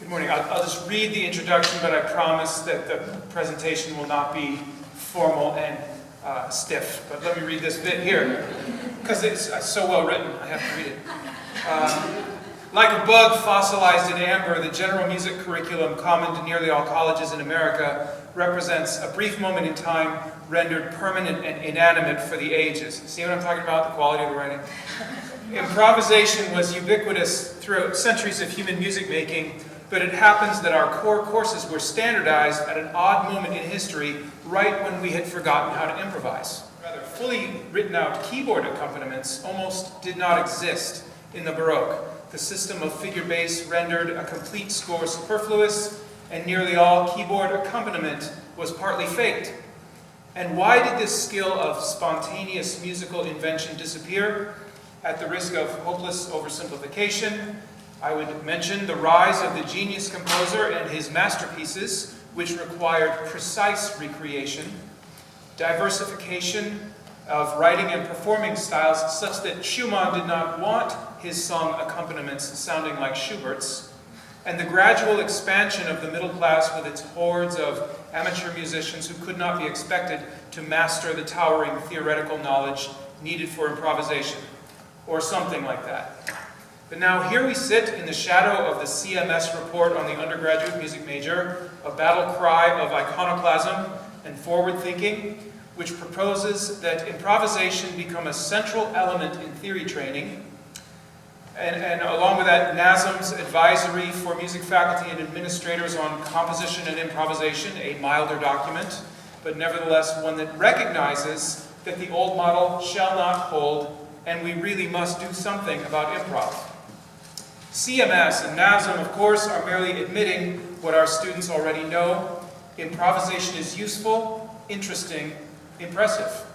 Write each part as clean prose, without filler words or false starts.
Good morning. I'll just read the introduction, but I promise that the presentation will not be formal and stiff. But let me read this bit here, because it's so well written, I have to read it. Like a bug fossilized in amber, the general music curriculum common to nearly all colleges in America represents a brief moment in time rendered permanent and inanimate for the ages. See what I'm talking about, the quality of the writing? Improvisation was ubiquitous throughout centuries of human music making, but it happens that our core courses were standardized at an odd moment in history, right when we had forgotten how to improvise. Rather, fully written out keyboard accompaniments almost did not exist in the Baroque. The system of figure bass rendered a complete score superfluous, and nearly all keyboard accompaniment was partly faked. And why did this skill of spontaneous musical invention disappear? At the risk of hopeless oversimplification, I would mention the rise of the genius composer and his masterpieces, which required precise recreation, diversification of writing and performing styles such that Schumann did not want his song accompaniments sounding like Schubert's, and the gradual expansion of the middle class with its hordes of amateur musicians who could not be expected to master the towering theoretical knowledge needed for improvisation, or something like that. But now here we sit in the shadow of the CMS report on the undergraduate music major, a battle cry of iconoclasm and forward thinking, which proposes that improvisation become a central element in theory training. And along with that, NASM's advisory for music faculty and administrators on composition and improvisation, a milder document, but nevertheless one that recognizes that the old model shall not hold, and we really must do something about improv. CMS and NASM, of course, are merely admitting what our students already know. Improvisation is useful, interesting, impressive.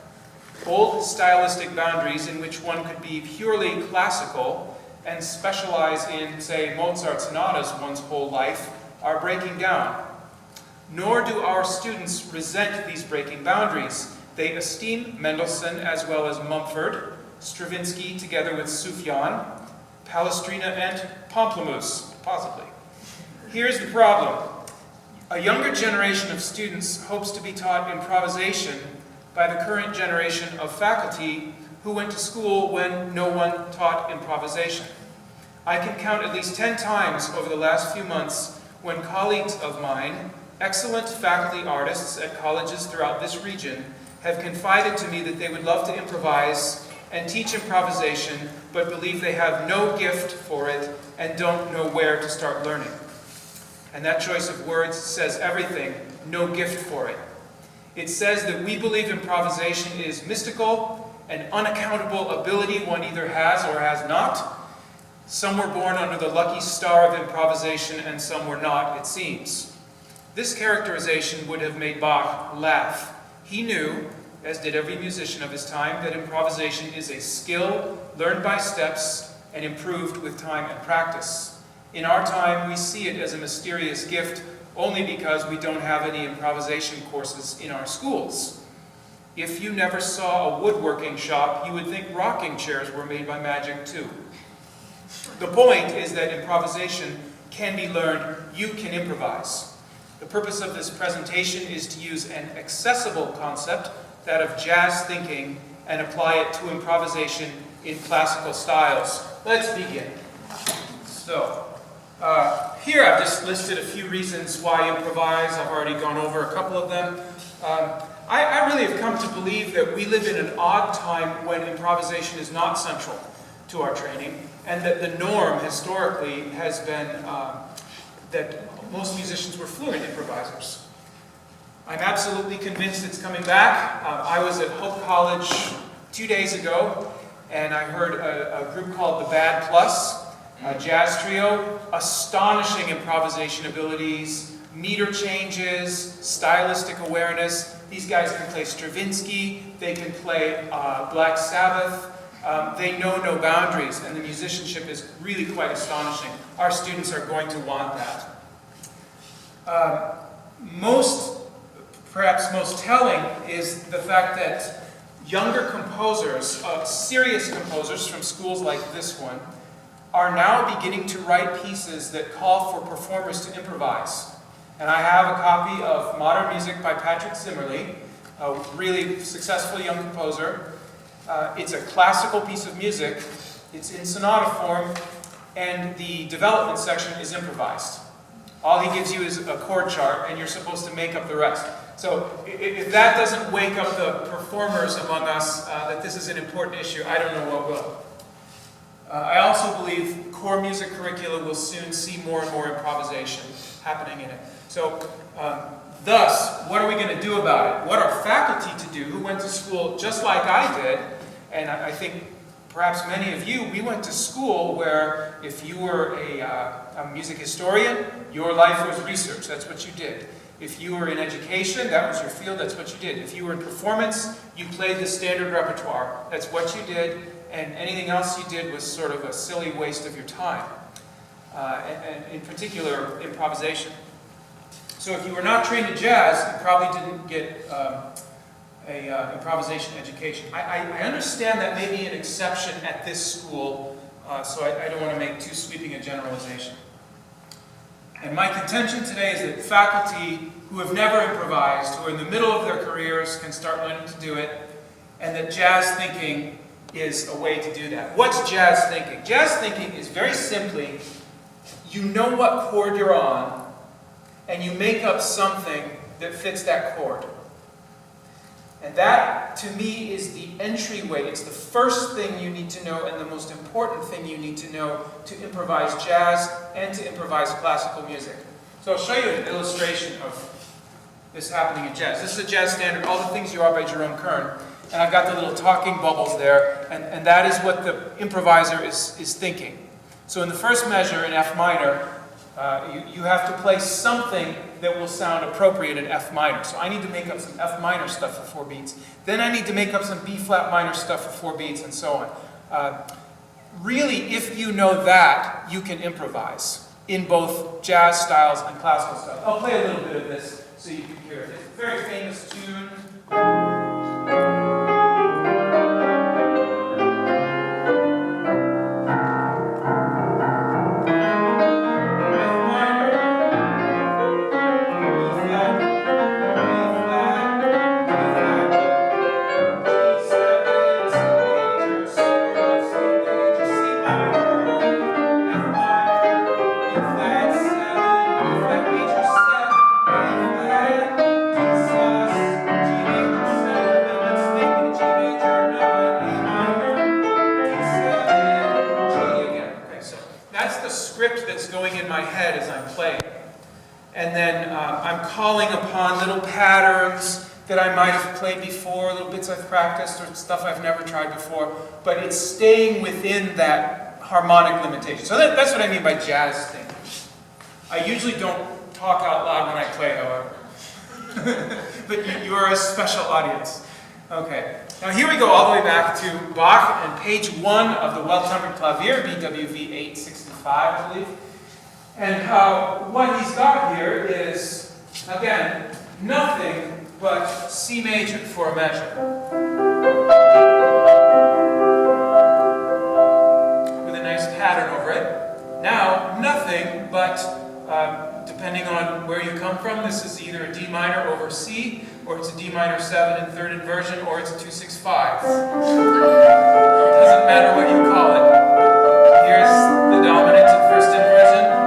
Old stylistic boundaries in which one could be purely classical and specialize in, say, Mozart sonatas one's whole life are breaking down. Nor do our students resent these breaking boundaries. They esteem Mendelssohn as well as Mumford, Stravinsky together with Sufjan, Palestrina and Pamplemousse, possibly. Here's the problem. A younger generation of students hopes to be taught improvisation by the current generation of faculty who went to school when no one taught improvisation. I can count at least 10 times over the last few months when colleagues of mine, excellent faculty artists at colleges throughout this region, have confided to me that they would love to improvise and teach improvisation, but believe they have no gift for it and don't know where to start learning. And that choice of words says everything, no gift for it. It says that we believe improvisation is mystical, an unaccountable ability one either has or has not. Some were born under the lucky star of improvisation and some were not, it seems. This characterization would have made Bach laugh. He knew, as did every musician of his time, that improvisation is a skill learned by steps and improved with time and practice. In our time, we see it as a mysterious gift only because we don't have any improvisation courses in our schools. If you never saw a woodworking shop, you would think rocking chairs were made by magic too. The point is that improvisation can be learned. You can improvise. The purpose of this presentation is to use an accessible concept, that of jazz thinking, and apply it to improvisation in classical styles. Let's begin. So, here I've just listed a few reasons why improvise. I've already gone over a couple of them. I really have come to believe that we live in an odd time when improvisation is not central to our training, and that the norm historically has been that most musicians were fluent improvisers. I'm absolutely convinced it's coming back. I was at Hope College 2 days ago, and I heard a group called the Bad Plus, a jazz trio, astonishing improvisation abilities, meter changes, stylistic awareness. These guys can play Stravinsky, they can play Black Sabbath, they know no boundaries, and the musicianship is really quite astonishing. Our students are going to want that. Perhaps most telling is the fact that younger composers, serious composers from schools like this one, are now beginning to write pieces that call for performers to improvise. And I have a copy of Modern Music by Patrick Zimmerli, a really successful young composer. It's a classical piece of music. It's in sonata form, and the development section is improvised. All he gives you is a chord chart, and you're supposed to make up the rest. So if that doesn't wake up the performers among us that this is an important issue, I don't know what will. I also believe core music curricula will soon see more and more improvisation happening in it. So thus, what are we going to do about it? What are faculty to do who went to school just like I did? And I think perhaps many of you, we went to school where if you were a music historian, your life was research. That's what you did. If you were in education, that was your field. That's what you did. If you were in performance, you played the standard repertoire. That's what you did. And anything else you did was sort of a silly waste of your time. And in particular, improvisation. So if you were not trained in jazz, you probably didn't get a improvisation education. I understand that may be an exception at this school, so I don't want to make too sweeping a generalization. And my contention today is that faculty who have never improvised, who are in the middle of their careers, can start learning to do it, and that jazz thinking is a way to do that. What's jazz thinking? Jazz thinking is very simply, you know what chord you're on, and you make up something that fits that chord. And that, to me, is the entryway. It's the first thing you need to know and the most important thing you need to know to improvise jazz and to improvise classical music. So I'll show you an illustration of this happening in jazz. This is a jazz standard, All the Things You Are by Jerome Kern. And I've got the little talking bubbles there, and that is what the improviser is thinking. So in the first measure, in F minor, you have to play something that will sound appropriate in F minor. So I need to make up some F minor stuff for 4 beats. Then I need to make up some B flat minor stuff for 4 beats, and so on. Really, if you know that, you can improvise in both jazz styles and classical styles. I'll play a little bit of this so you can hear it. It's a very famous tune. And then I'm calling upon little patterns that I might have played before, little bits I've practiced, or stuff I've never tried before, but it's staying within that harmonic limitation. So that's what I mean by jazz thinking. I usually don't talk out loud when I play, however. But you are a special audience. Okay. Now here we go all the way back to Bach and page 1 of the Well-Tempered Clavier, BWV 865, I believe. And what he's got here is, again, nothing but C major for a measure. With a nice pattern over it. Now, nothing but, depending on where you come from, this is either a D minor over C, or it's a D minor 7 in third inversion, or it's a 2-6-5. It doesn't matter what you call it. Here's the dominant in first inversion.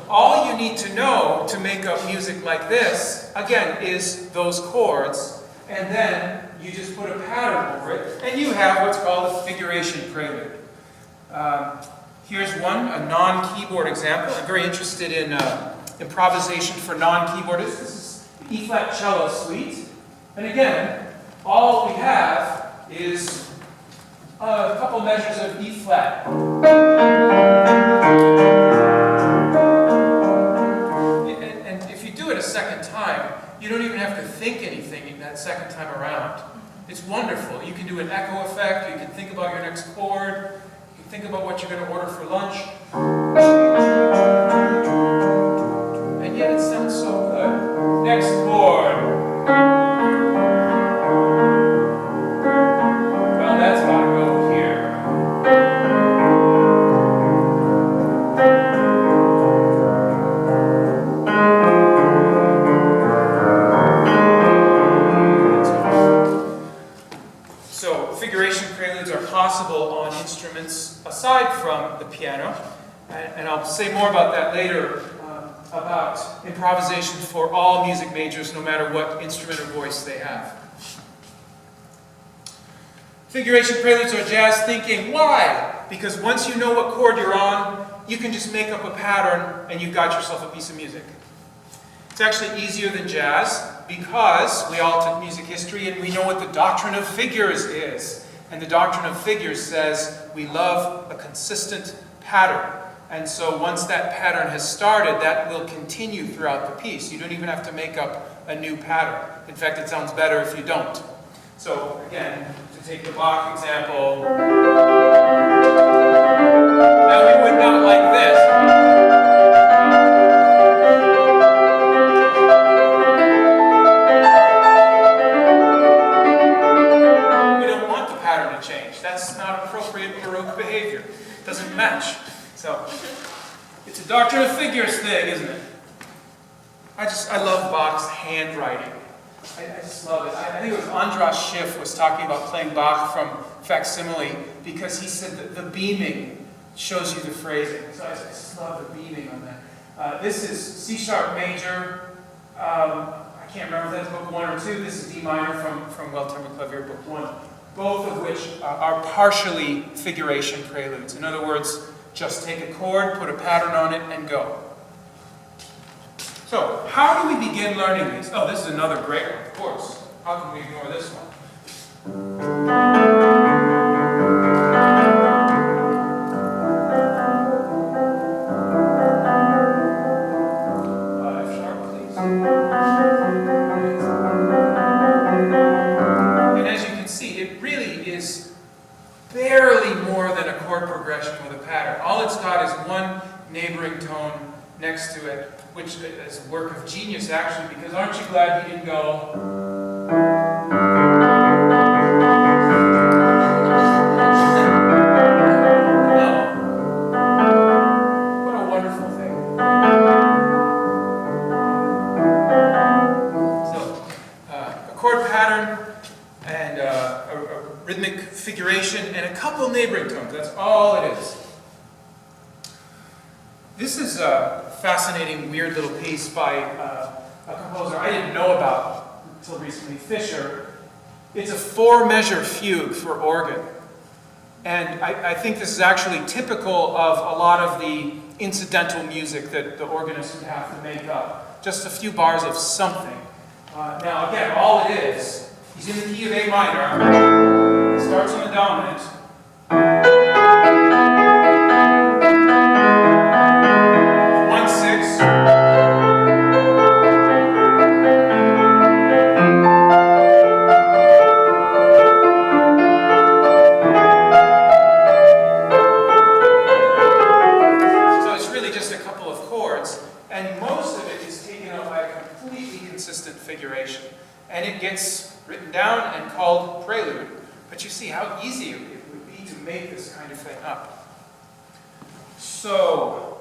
All you need to know to make up music like this, again, is those chords, and then you just put a pattern over it, and you have what's called a figuration prelude. Here's one, a non-keyboard example. I'm very interested in improvisation for non-keyboardists. This is the E-flat cello suite. And again, all we have is a couple measures of E-flat. Second time, you don't even have to think anything that second time around. It's wonderful. You can do an echo effect, you can think about your next chord, you can think about what you're going to order for lunch. And yet it sounds so good. Next chord. instruments aside from the piano. And I'll say more about that later, about improvisation for all music majors, no matter what instrument or voice they have. Figuration preludes are jazz thinking. Why? Because once you know what chord you're on, you can just make up a pattern and you've got yourself a piece of music. It's actually easier than jazz because we all took music history and we know what the doctrine of figures is. And the doctrine of figures says we love a consistent pattern. And so once that pattern has started, that will continue throughout the piece. You don't even have to make up a new pattern. In fact, it sounds better if you don't. So again, to take the Bach example, now we would not like this. We don't want the pattern to change. That's not appropriate Baroque behavior. It doesn't match. So, it's a doctrine of figures thing, isn't it? I love Bach's handwriting. I just love it. I think it was Andras Schiff was talking about playing Bach from facsimile because he said that the beaming shows you the phrasing. So I just love the beaming on that. This is C-sharp major. I can't remember if that's book 1 or 2. This is D minor from Well-Tempered Clavier, book 1. Both of which are partially figuration preludes. In other words, just take a chord, put a pattern on it, and go. So, how do we begin learning these? Oh, this is another great one, of course. How can we ignore this one? F sharp, please. And as you can see, it really is barely more than a chord progression with a pattern. All it's got is one neighboring tone next to it, which is a work of genius actually, because aren't you glad he didn't go... No. What a wonderful thing. So, a chord pattern and a rhythmic figuration and a couple neighboring tones. That's all it is. This is a fascinating, weird little piece by a composer I didn't know about until recently, Fischer. It's a 4-measure fugue for organ. And I think this is actually typical of a lot of the incidental music that the organist would have to make up. Just a few bars of something. Now again, all it is, he's in the key of A minor. It starts on the dominant. 1/6. So it's really just a couple of chords, and most of it is taken up by a completely consistent figuration. And it gets written down and called prelude. But you see how easy it would be to make this kind of thing up. So,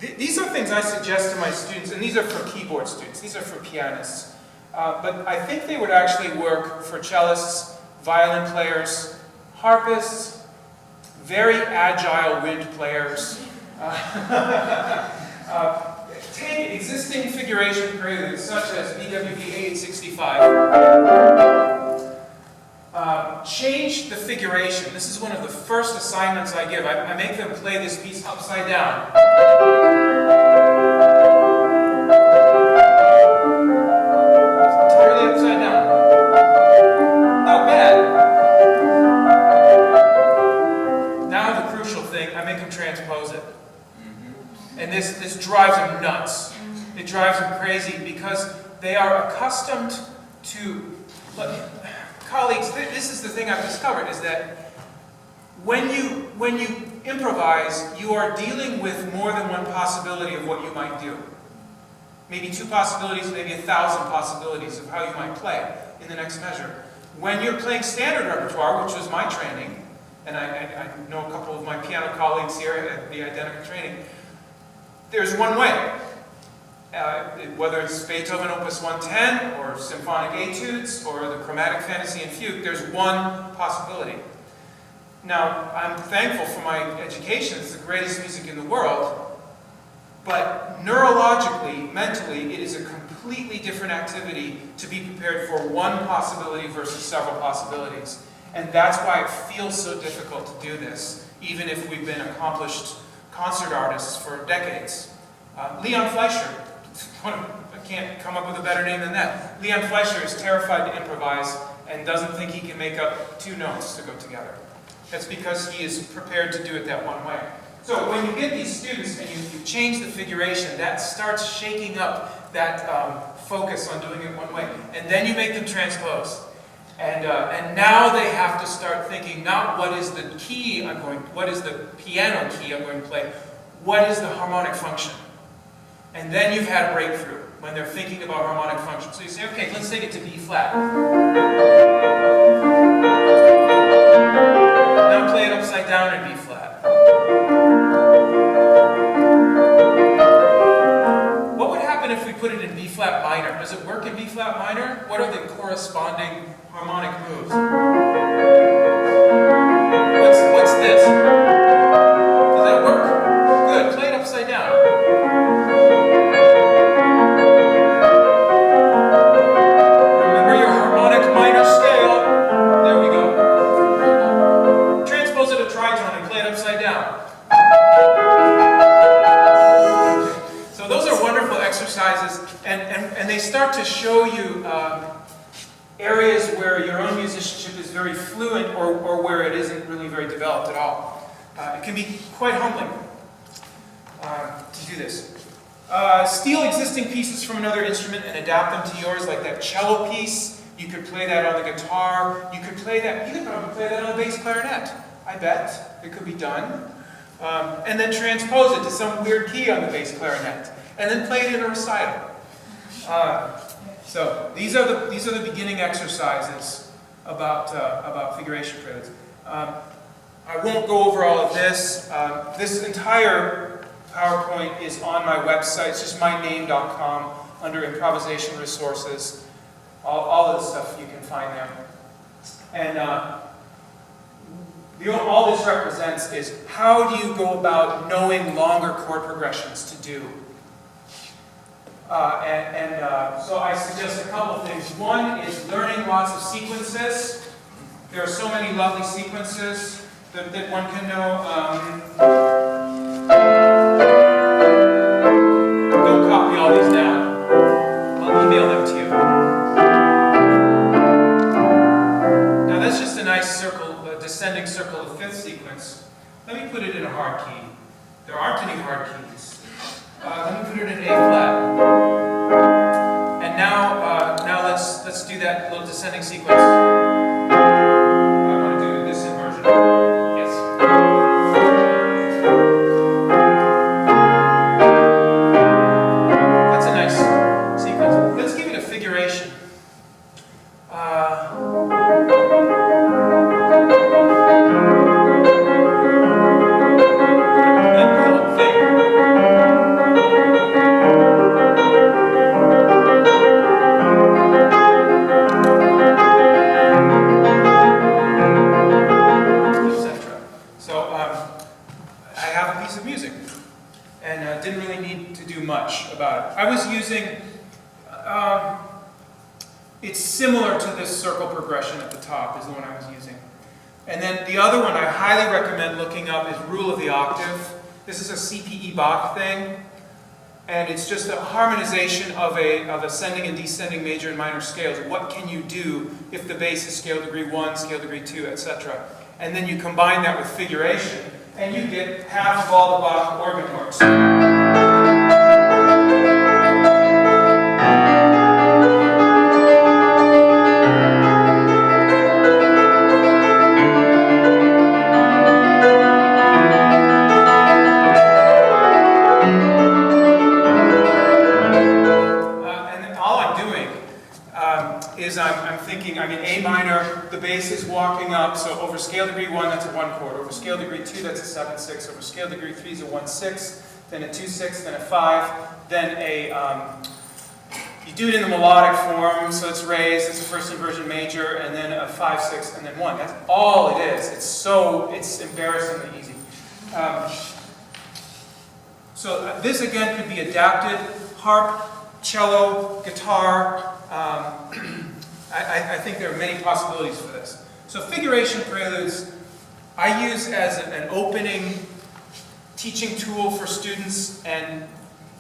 these are things I suggest to my students, and these are for keyboard students, these are for pianists. But I think they would actually work for cellists, violin players, harpists, very agile wind players. Take existing figuration preludes, such as BWV 865. Change the figuration. This is one of the first assignments I give. I make them play this piece upside down. It's entirely upside down. Not bad. Now the crucial thing, I make them transpose it. And this drives them nuts. It drives them crazy because they are accustomed to... Colleagues, this is the thing I've discovered, is that when you improvise, you are dealing with more than one possibility of what you might do. Maybe 2 possibilities, maybe 1,000 possibilities of how you might play in the next measure. When you're playing standard repertoire, which was my training, and I know a couple of my piano colleagues here at the identical training, there's one way. Whether it's Beethoven Opus 110, or symphonic etudes, or the chromatic fantasy and fugue, there's one possibility. Now, I'm thankful for my education. It's the greatest music in the world. But neurologically, mentally, it is a completely different activity to be prepared for one possibility versus several possibilities. And that's why it feels so difficult to do this, even if we've been accomplished concert artists for decades. Leon Fleischer, I can't come up with a better name than that. Leon Fleischer is terrified to improvise and doesn't think he can make up two notes to go together. That's because he is prepared to do it that one way. So when you get these students and you change the figuration, that starts shaking up that focus on doing it one way. And then you make them transpose. And now they have to start thinking not what is the key what is the piano key I'm going to play, what is the harmonic function? And then you've had a breakthrough when they're thinking about harmonic function. So you say, okay, let's take it to B flat. Now play it upside down in B flat. What would happen if we put it in B flat minor? Does it work in B flat minor? What are the corresponding harmonic moves? What's this? Does that work? Good. Play it upside down. Remember your harmonic minor scale. There we go. Transpose it a tritone and play it upside down. So those are wonderful exercises, and they start to show you areas where your own musicianship is very fluent or where it isn't really very developed at all. It can be quite humbling to do this. Steal existing pieces from another instrument and adapt them to yours, like that cello piece. You could play that on the guitar. You could probably play that on the bass clarinet. I bet it could be done. And then transpose it to some weird key on the bass clarinet, and then play it in a recital. So these are the beginning exercises about figuration preludes. I won't go over all of this. This entire PowerPoint is on my website. It's just myname.com under improvisation resources. All of the stuff you can find there. And all this represents is how do you go about knowing longer chord progressions to do. So I suggest a couple things. One is learning lots of sequences. There are so many lovely sequences that one can know. Don't copy all these down. I'll email them to you. Now that's just a nice circle, a descending circle of fifth sequence. Let me put it in a hard key. There aren't any hard keys. Let me put it in A flat. And now let's do that little descending sequence. I want to do this inversion. Yes. That's a nice sequence. Let's give it a figuration. I was using, it's similar to this circle progression at the top is the one I was using. And then the other one I highly recommend looking up is Rule of the Octave. This is a CPE Bach thing, and it's just a harmonization of ascending and descending major and minor scales. What can you do if the bass is scale degree 1, scale degree 2, etc. And then you combine that with figuration, and you get half of all the Bach organ works. A minor, the bass is walking up, so over scale degree 1, that's a 1 chord. Over scale degree 2, that's a 7/6. Over scale degree 3 is a 1/6, then a 2/6, then a 5, then a You do it in the melodic form, so it's raised, it's a first inversion major, and then a 5/6, and then 1. That's all it is. It's embarrassingly easy. So this again could be adapted: harp, cello, guitar. I think there are many possibilities for this. So figuration preludes I use as an opening teaching tool for students, and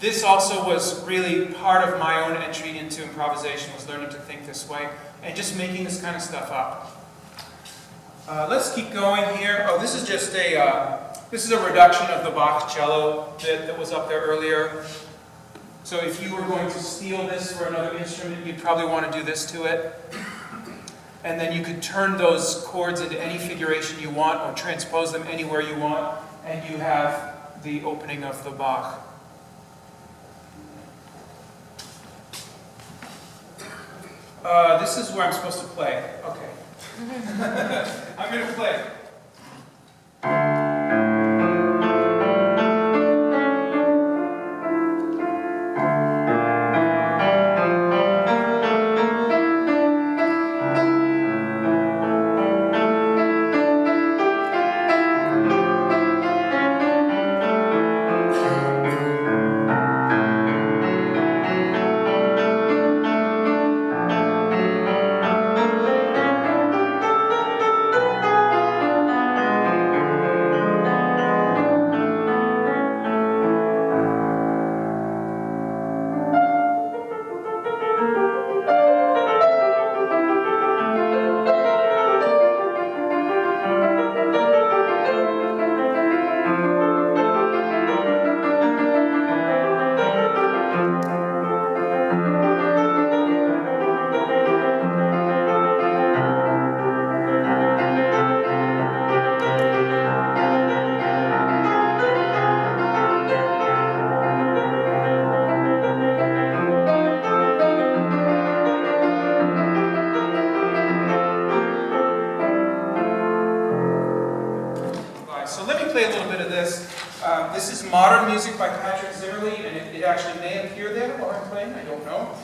this also was really part of my own entry into improvisation, was learning to think this way and just making this kind of stuff up. Let's keep going here. Oh, this is just this is a reduction of the Bach cello bit that was up there earlier. So if you were going to steal this for another instrument, you'd probably want to do this to it. And then you could turn those chords into any figuration you want or transpose them anywhere you want, and you have the opening of the Bach. This is where I'm supposed to play. Okay. I'm going to play. This is modern music by Patrick Zimmerli, and it actually may appear there while I'm playing, I don't know.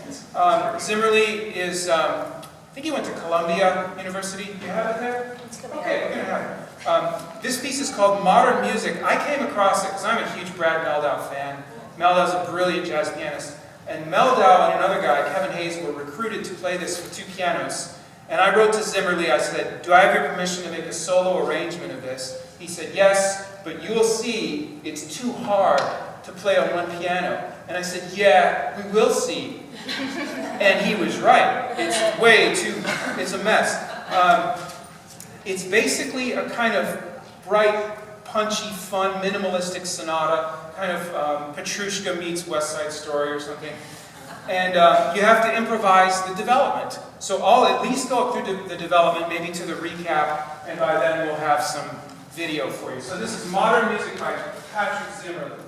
Zimmerli is, I think he went to Columbia University. Do you have it there? Okay, we're going to have it. This piece is called Modern Music. I came across it because I'm a huge Brad Meldau fan. Meldau's a brilliant jazz pianist. And Meldau and another guy, Kevin Hayes, were recruited to play this for 2 pianos. And I wrote to Zimmerli, I said, do I have your permission to make a solo arrangement of this? He said, yes, but you will see it's too hard to play on 1 piano. And I said, yeah, we will see. And he was right. It's way too, it's a mess. It's basically a kind of bright, punchy, fun, minimalistic sonata, kind of Petrushka meets West Side Story or something. And you have to improvise the development. So I'll at least go through the development, maybe to the recap, and by then we'll have some video for you. So this is Modern Music by Patrick Zimmerli.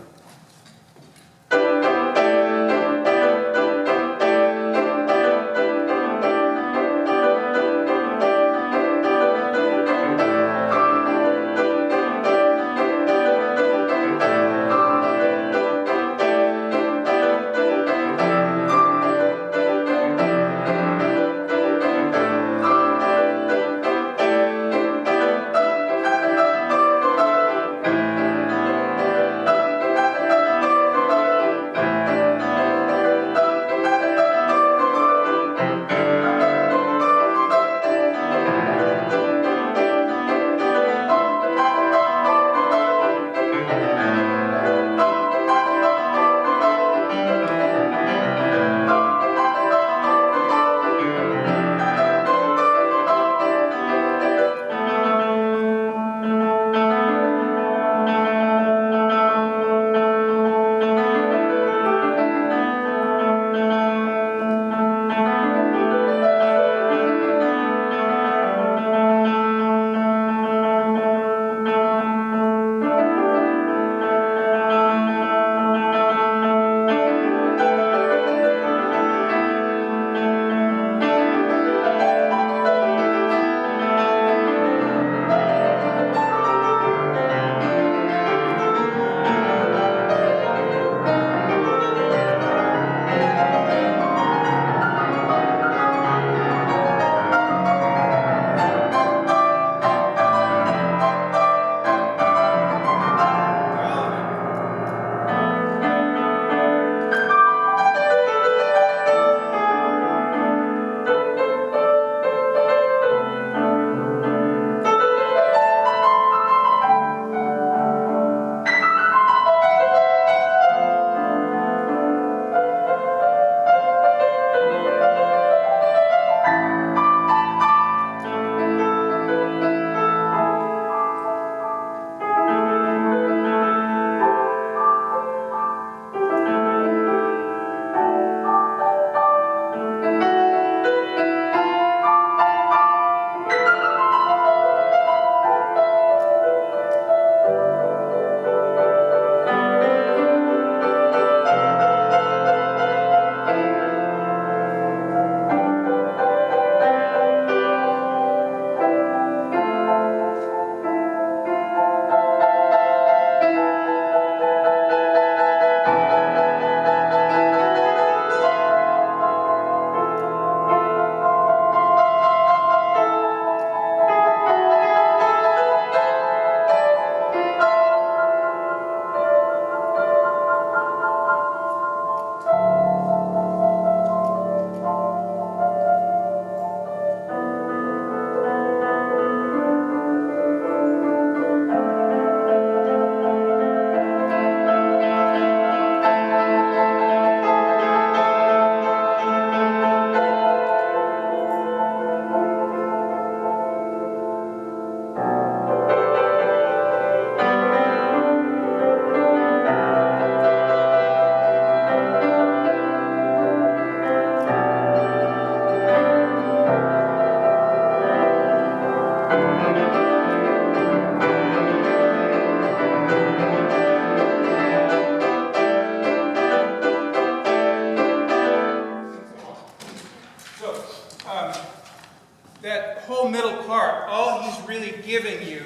part, all he's really giving you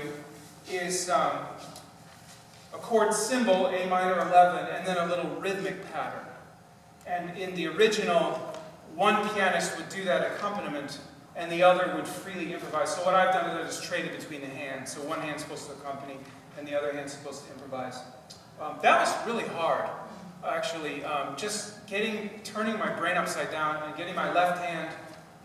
is a chord symbol, A minor 11, and then a little rhythmic pattern. And in the original, one pianist would do that accompaniment, and the other would freely improvise. So what I've done is I just traded between the hands. So one hand's supposed to accompany, and the other hand's supposed to improvise. That was really hard, actually. Turning my brain upside down and getting my left hand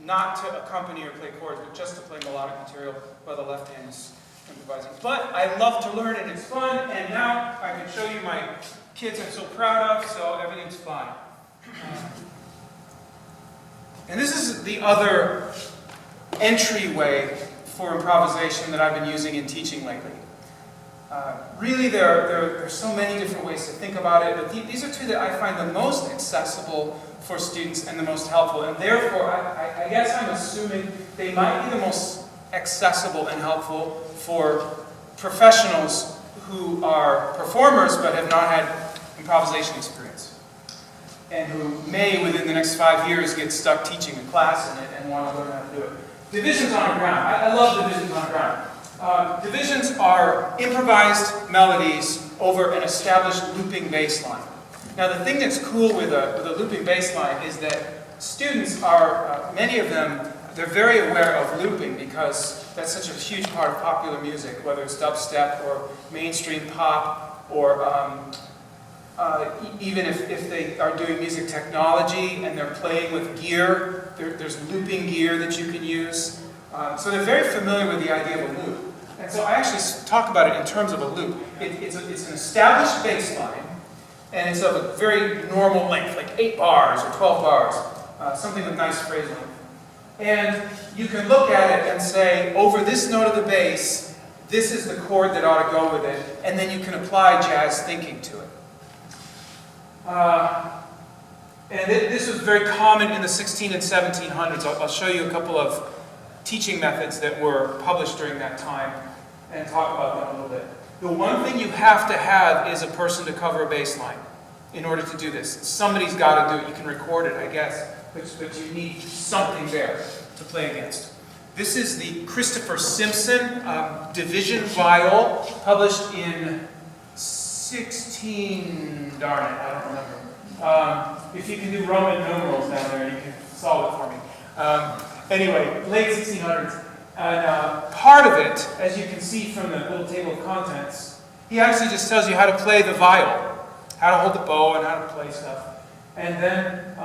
not to accompany or play chords, but just to play melodic material while the left hand is improvising. But I love to learn, and it's fun, and now I can show you my kids I'm so proud of, so everything's fine. And this is the other entryway for improvisation that I've been using in teaching lately. Really, there are so many different ways to think about it, but these are two that I find the most accessible for students and the most helpful, and therefore, I guess I'm assuming they might be the most accessible and helpful for professionals who are performers but have not had improvisation experience, and who may, within the next 5 years, get stuck teaching a class in it and want to learn how to do it. Divisions on a ground. I love divisions on a ground. Divisions are improvised melodies over an established looping bass line. Now, the thing that's cool with a looping bass line is that students are, many of them, they're very aware of looping because that's such a huge part of popular music, whether it's dubstep or mainstream pop, or even if they are doing music technology and they're playing with gear, there's looping gear that you can use. So they're very familiar with the idea of a loop. And so I actually talk about it in terms of a loop. It's an established bass line, and it's of a very normal length, like 8 bars or 12 bars, something with nice phrasing. And you can look at it and say, over this note of the bass, this is the chord that ought to go with it, and then you can apply jazz thinking to it. And this was very common in the 16 and 1700s. I'll show you a couple of teaching methods that were published during that time and talk about them a little bit. The one thing you have to have is a person to cover a bass line in order to do this. Somebody's got to do it. You can record it, I guess, but you need something there to play against. This is the Christopher Simpson division viol, published in darn it, I don't remember. If you can do Roman numerals down there, you can solve it for me. Anyway, late 1600s. And part of it, as you can see from the little table of contents, he actually just tells you how to play the viol, how to hold the bow and how to play stuff. And then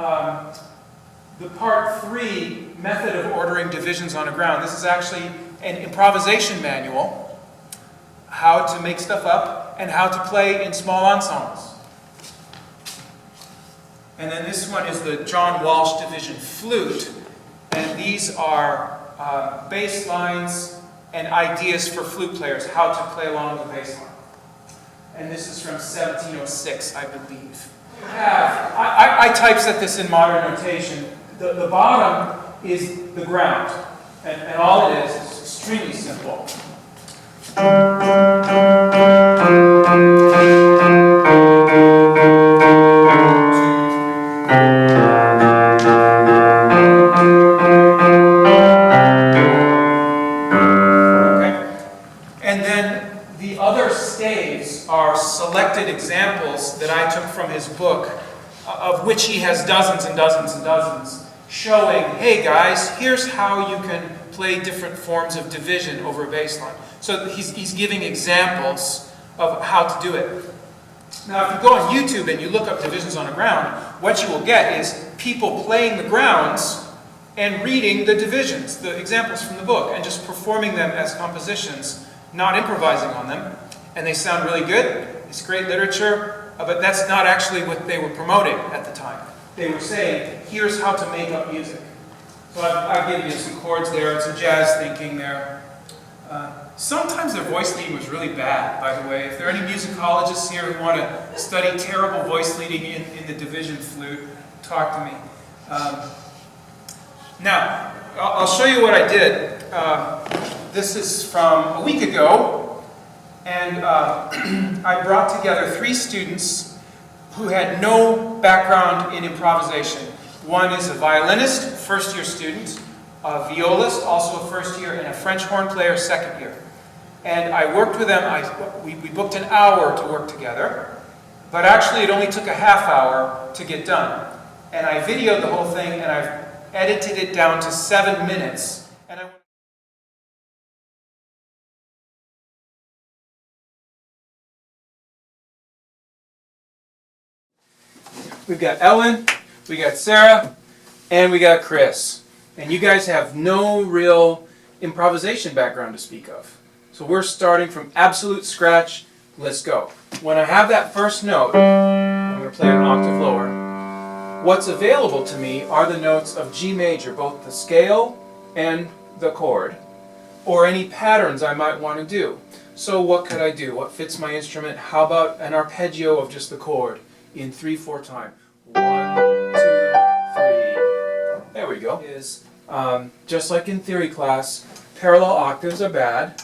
the part 3, method of ordering divisions on a ground. This is actually an improvisation manual, how to make stuff up and how to play in small ensembles. And then this one is the John Walsh Division Flute, and these are bass lines and ideas for flute players, how to play along with the bass line. And this is from 1706, I believe. I typeset this in modern notation. The bottom is the ground, and all it is extremely simple. Selected examples that I took from his book, of which he has dozens and dozens and dozens, showing, hey guys, here's how you can play different forms of division over a bass line. So he's giving examples of how to do it. Now, if you go on YouTube and you look up divisions on a ground, what you will get is people playing the grounds and reading the divisions, the examples from the book, and just performing them as compositions, not improvising on them. And they sound really good. It's great literature, but that's not actually what they were promoting at the time. They were saying, here's how to make up music. So I've given you some chords there and some jazz thinking there. Sometimes their voice leading was really bad, by the way. If there are any musicologists here who want to study terrible voice leading in the division flute, talk to me. Now, I'll show you what I did. This is from a week ago. And I brought together 3 students who had no background in improvisation. One is a violinist, first-year student. a violist, also a first year, and a French horn player, second year. And I worked with them. We booked an hour to work together, but actually it only took a half hour to get done. And I videoed the whole thing, and I've edited it down to 7 minutes. And we've got Ellen, we got Sarah, and we got Chris. And you guys have no real improvisation background to speak of. So we're starting from absolute scratch. Let's go. When I have that first note, I'm going to play it an octave lower. What's available to me are the notes of G major, both the scale and the chord, or any patterns I might want to do. So what could I do? What fits my instrument? How about an arpeggio of just the chord in 3/4 time? 1, 2, 3. There we go. Just like in theory class, parallel octaves are bad,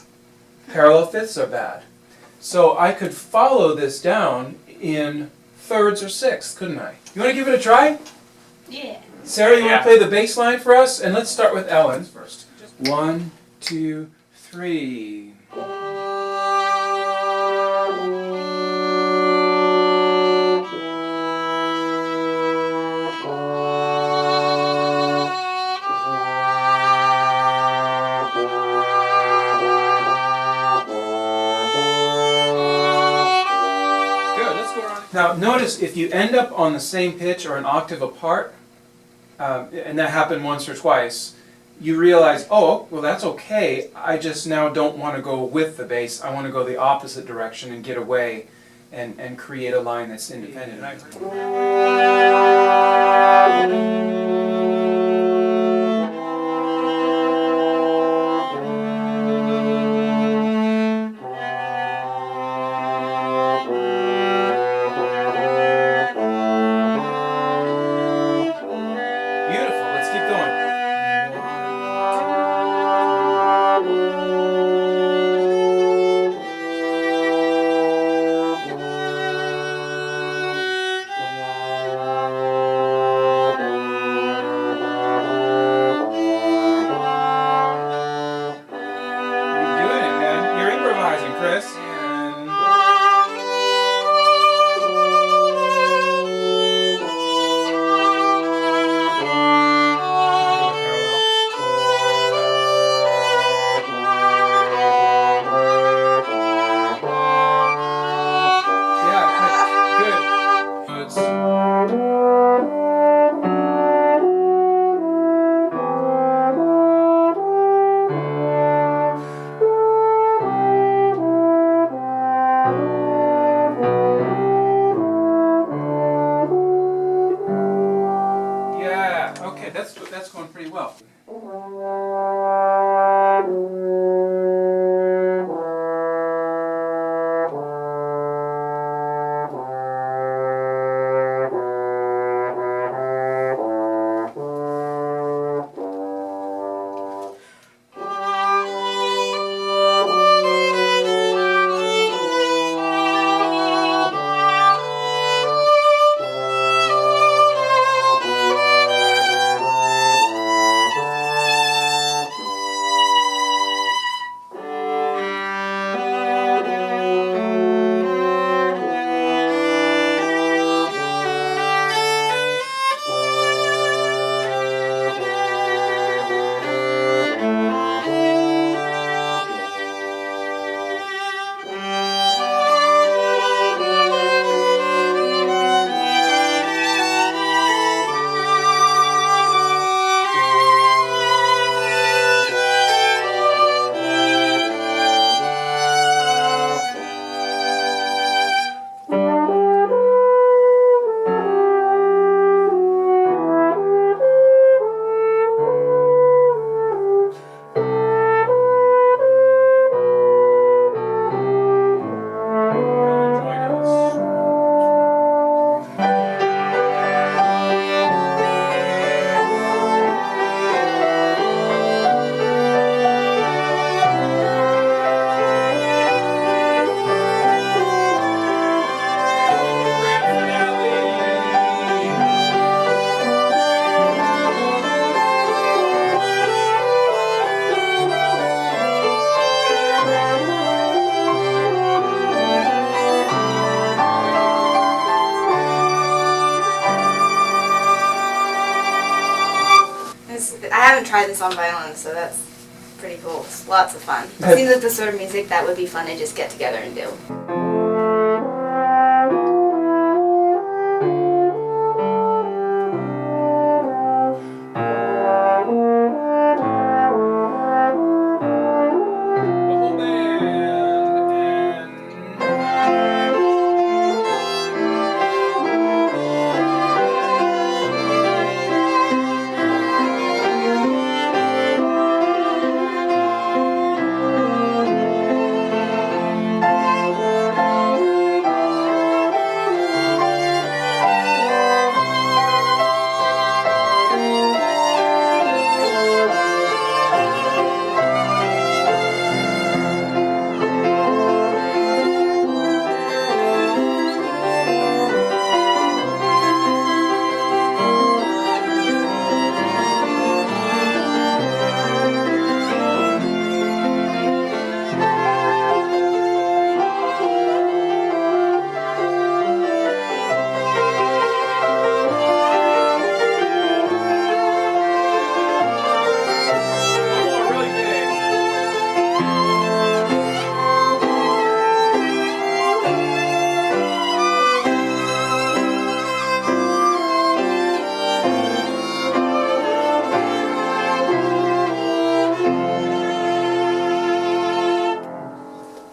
parallel fifths are bad. So I could follow this down in thirds or sixths, couldn't I? You want to give it a try? Yeah. Sarah, you want to play the bass line for us? And let's start with Ellen first. 1, 2, 3. Now notice if you end up on the same pitch or an octave apart, and that happened once or twice, you realize, oh, well that's okay, I just now don't want to go with the bass, I want to go the opposite direction and get away and create a line that's independent. haven't tried this on violin, so that's pretty cool. It's lots of fun. It seems like the sort of music that would be fun to just get together and do.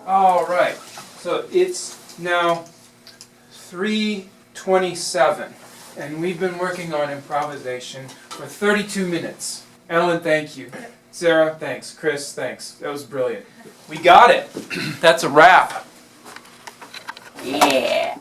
All right, so it's now 3:27, and we've been working on improvisation for 32 minutes. Ellen, thank you. Sarah, thanks. Chris, thanks. That was brilliant. We got it. That's a wrap. Yeah.